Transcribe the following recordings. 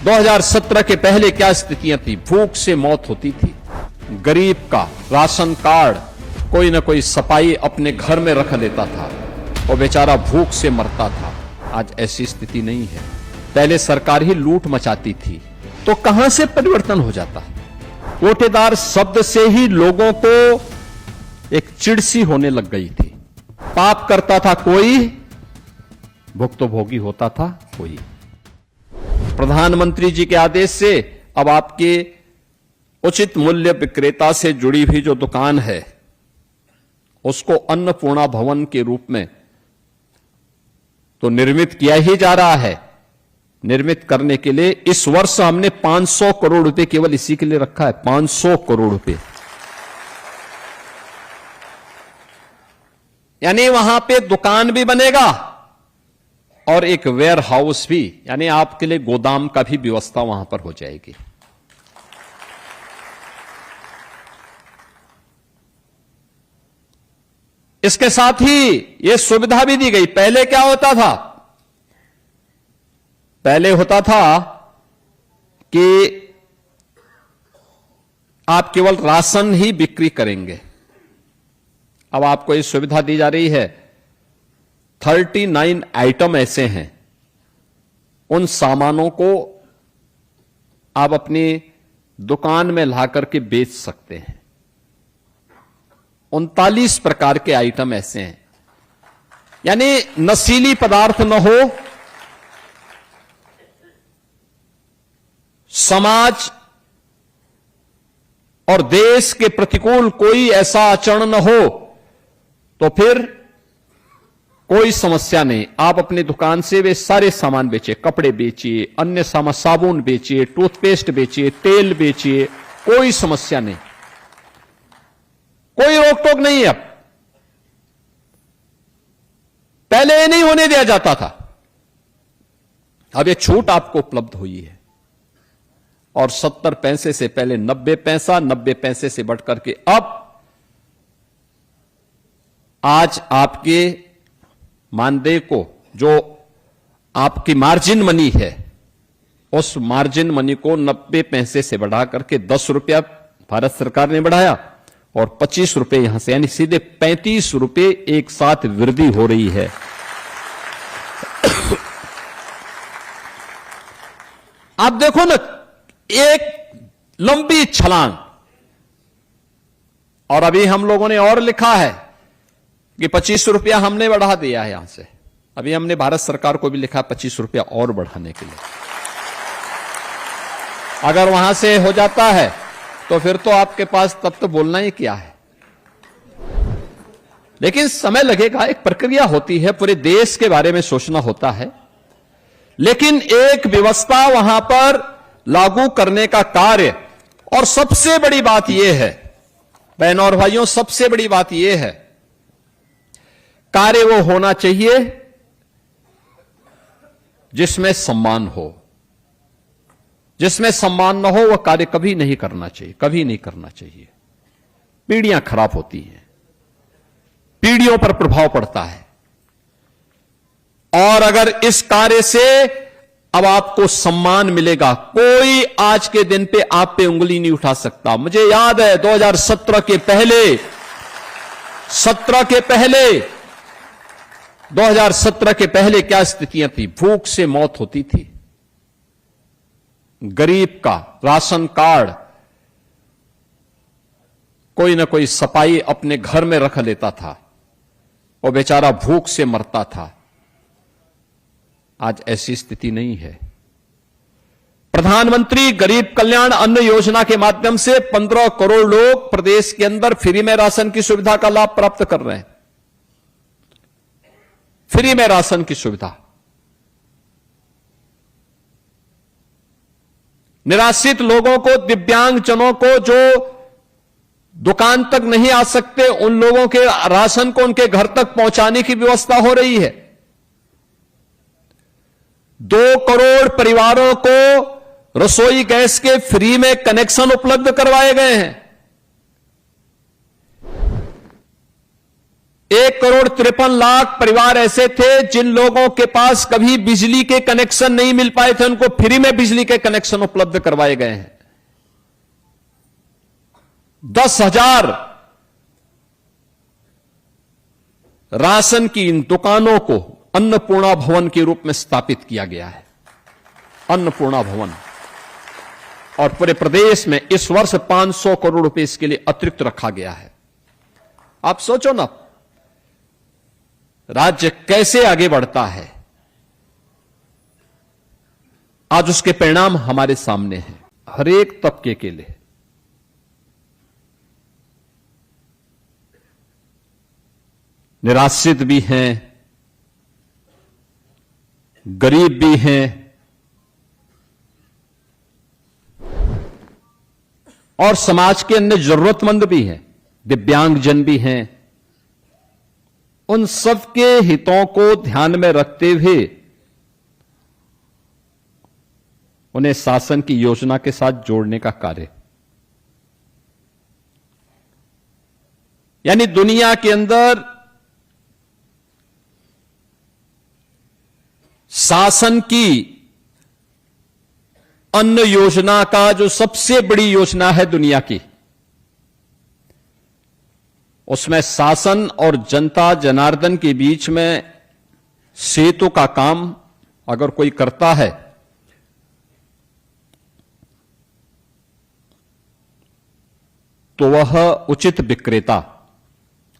2017 के पहले क्या स्थितियां थी? भूख से मौत होती थी, गरीब का राशन कार्ड कोई ना कोई सपाई अपने घर में रख लेता था और बेचारा भूख से मरता था। आज ऐसी स्थिति नहीं है। पहले सरकार ही लूट मचाती थी, तो कहां से परिवर्तन हो जाता है? कोटेदार शब्द से ही लोगों को एक चिड़सी होने लग गई थी। पाप करता था कोई, भुक्तभोगी होता था कोई। प्रधानमंत्री जी के आदेश से अब आपके उचित मूल्य विक्रेता से जुड़ी हुई जो दुकान है, उसको अन्नपूर्णा भवन के रूप में तो निर्मित किया ही जा रहा है। निर्मित करने के लिए इस वर्ष हमने 500 करोड़ रुपए केवल इसी के लिए रखा है। 500 करोड़ रुपए, यानी वहां पे दुकान भी बनेगा और एक वेयर हाउस भी, यानी आपके लिए गोदाम का भी व्यवस्था वहां पर हो जाएगी। इसके साथ ही यह सुविधा भी दी गई। पहले क्या होता था? पहले होता था कि आप केवल राशन ही बिक्री करेंगे। अब आपको यह सुविधा दी जा रही है। 39 आइटम ऐसे हैं, उन सामानों को आप अपनी दुकान में ला करके बेच सकते हैं। 39 प्रकार के आइटम ऐसे हैं, यानी नशीली पदार्थ न हो, समाज और देश के प्रतिकूल कोई ऐसा आचरण न हो, तो फिर कोई समस्या नहीं। आप अपनी दुकान से वे सारे सामान बेचिए, कपड़े बेचिए, अन्य सामान, साबुन बेचिए, टूथपेस्ट बेचिए, तेल बेचिए, कोई समस्या नहीं, कोई रोक टोक नहीं है। अब पहले ये नहीं होने दिया जाता था, अब ये छूट आपको उपलब्ध हुई है। और 70 पैसे से पहले 90 पैसा, 90 पैसे से बढ़कर के अब आज आपके मानदेय को, जो आपकी मार्जिन मनी है, उस मार्जिन मनी को 90 पैसे से बढ़ा करके 10 रुपया भारत सरकार ने बढ़ाया और 25 रुपए यहां से, यानी सीधे 35 रुपए एक साथ वृद्धि हो रही है। आप देखो ना, एक लंबी छलांग। और अभी हम लोगों ने और लिखा है कि 25 रुपया हमने बढ़ा दिया है यहां से। अभी हमने भारत सरकार को भी लिखा 25 रुपया और बढ़ाने के लिए। अगर वहां से हो जाता है तो फिर तो आपके पास तब तो बोलना ही क्या है। लेकिन समय लगेगा, एक प्रक्रिया होती है, पूरे देश के बारे में सोचना होता है। लेकिन एक व्यवस्था वहां पर लागू करने का कार्य, और सबसे बड़ी बात यह है बहनों और भाइयों, सबसे बड़ी बात यह है, कार्य वो होना चाहिए जिसमें सम्मान हो। जिसमें सम्मान न हो वह कार्य कभी नहीं करना चाहिए, कभी नहीं करना चाहिए। पीढ़ियां खराब होती हैं, पीढ़ियों पर प्रभाव पड़ता है। और अगर इस कार्य से अब आपको सम्मान मिलेगा, कोई आज के दिन पे आप पे उंगली नहीं उठा सकता। मुझे याद है 2017 के पहले 2017 के पहले क्या स्थितियां थी? भूख से मौत होती थी, गरीब का राशन कार्ड कोई ना कोई सपाई अपने घर में रख लेता था और बेचारा भूख से मरता था। आज ऐसी स्थिति नहीं है। प्रधानमंत्री गरीब कल्याण अन्न योजना के माध्यम से 15 करोड़ लोग प्रदेश के अंदर फ्री में राशन की सुविधा का लाभ प्राप्त कर रहे हैं। फ्री में राशन की सुविधा। निराश्रित लोगों को, दिव्यांगजनों को जो दुकान तक नहीं आ सकते, उन लोगों के राशन को उनके घर तक पहुंचाने की व्यवस्था हो रही है। 2 करोड़ परिवारों को रसोई गैस के फ्री में कनेक्शन उपलब्ध करवाए गए हैं। 1,53,00,000 परिवार ऐसे थे जिन लोगों के पास कभी बिजली के कनेक्शन नहीं मिल पाए थे, उनको फ्री में बिजली के कनेक्शन उपलब्ध करवाए गए हैं। 10,000 राशन की इन दुकानों को अन्नपूर्णा भवन के रूप में स्थापित किया गया है। अन्नपूर्णा भवन। और पूरे प्रदेश में इस वर्ष 500 करोड़ रुपए इसके लिए अतिरिक्त रखा गया है। आप सोचो ना, राज्य कैसे आगे बढ़ता है। आज उसके परिणाम हमारे सामने हैं, हर एक तबके के लिए। निराश्रित भी हैं, गरीब भी हैं, और समाज के अन्य जरूरतमंद भी हैं, दिव्यांगजन भी हैं। उन सबके हितों को ध्यान में रखते हुए उन्हें शासन की योजना के साथ जोड़ने का कार्य, यानी दुनिया के अंदर शासन की अन्न योजना का जो सबसे बड़ी योजना है दुनिया की, उसमें शासन और जनता जनार्दन के बीच में सेतु का काम अगर कोई करता है तो वह उचित विक्रेता,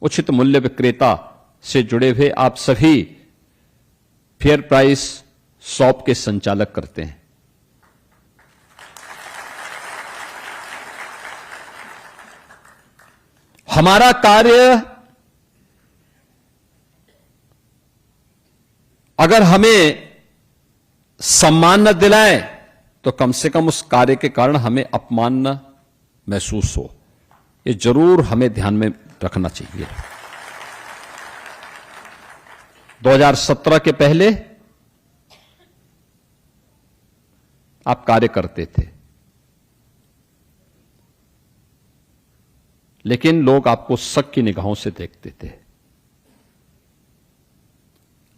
उचित मूल्य विक्रेता से जुड़े हुए आप सभी फेयर प्राइस शॉप के संचालक करते हैं। हमारा कार्य अगर हमें सम्मान न दिलाए तो कम से कम उस कार्य के कारण हमें अपमान न महसूस हो, ये जरूर हमें ध्यान में रखना चाहिए। 2017 के पहले आप कार्य करते थे, लेकिन लोग आपको शक की निगाहों से देखते थे,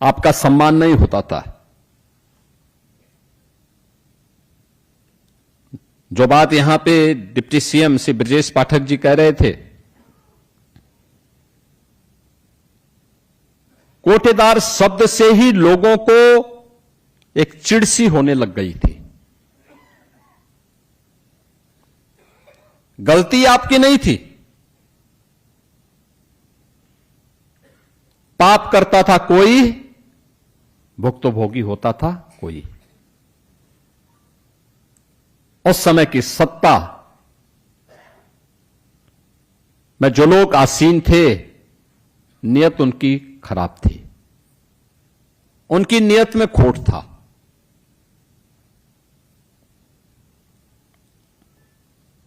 आपका सम्मान नहीं होता था। जो बात यहां पे डिप्टी सीएम श्री ब्रजेश पाठक जी कह रहे थे, कोटेदार शब्द से ही लोगों को एक चिढ़ सी होने लग गई थी। गलती आपकी नहीं थी, पाप करता था कोई, भुक्तभोगी होता था कोई। उस समय की सत्ता में जो लोग आसीन थे, नियत उनकी खराब थी, उनकी नियत में खोट था।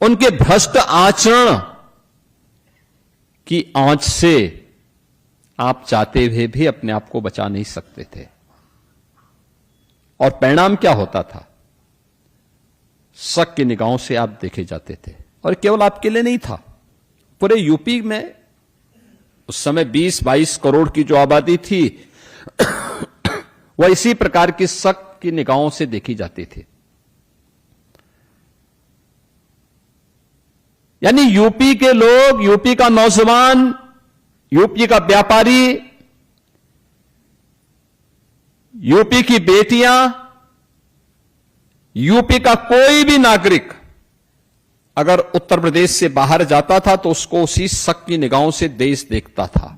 उनके भ्रष्ट आचरण की आंच से आप चाहते हुए भी अपने आप को बचा नहीं सकते थे। और परिणाम क्या होता था? शक की निगाहों से आप देखे जाते थे। और केवल आपके लिए नहीं था, पूरे यूपी में उस समय 20-22 करोड़ की जो आबादी थी वह इसी प्रकार की शक की निगाहों से देखी जाती थी। यानी यूपी के लोग, यूपी का नौजवान, यूपी का व्यापारी, यूपी की बेटियां, यूपी का कोई भी नागरिक अगर उत्तर प्रदेश से बाहर जाता था तो उसको उसी शक की निगाहों से देश देखता था,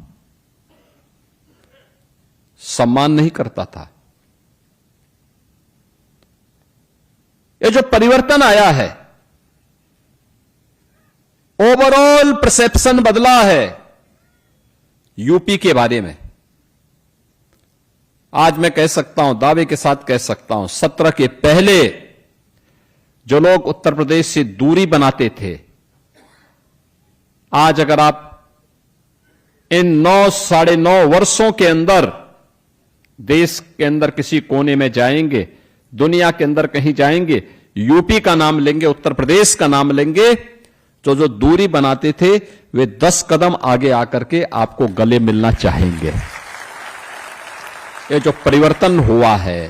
सम्मान नहीं करता था। ये जो परिवर्तन आया है, ओवरऑल परसेप्शन बदला है यूपी के बारे में। आज मैं कह सकता हूं, दावे के साथ कह सकता हूं, 17 के पहले जो लोग उत्तर प्रदेश से दूरी बनाते थे, आज अगर आप इन 9-9.5 वर्षों के अंदर देश के अंदर किसी कोने में जाएंगे, दुनिया के अंदर कहीं जाएंगे, यूपी का नाम लेंगे, उत्तर प्रदेश का नाम लेंगे, जो तो जो दूरी बनाते थे वे 10 कदम आगे आकर के आपको गले मिलना चाहेंगे। ये जो परिवर्तन हुआ है,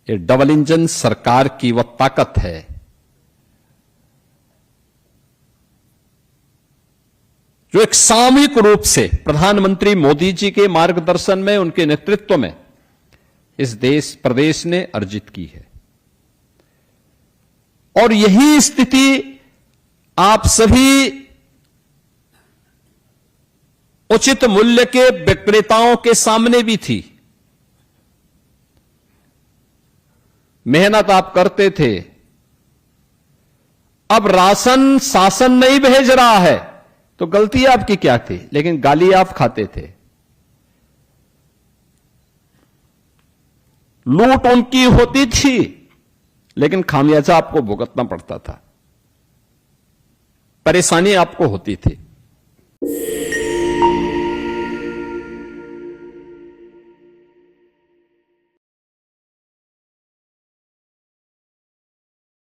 ये डबल इंजन सरकार की वह ताकत है जो एक सामूहिक रूप से प्रधानमंत्री मोदी जी के मार्गदर्शन में, उनके नेतृत्व में इस प्रदेश ने अर्जित की है। और यही स्थिति आप सभी उचित मूल्य के विक्रेताओं के सामने भी थी। मेहनत आप करते थे, अब राशन शासन नहीं भेज रहा है तो गलती आपकी क्या थी, लेकिन गाली आप खाते थे। लूट उनकी होती थी लेकिन खामियाजा आपको भुगतना पड़ता था, परेशानी आपको होती थी।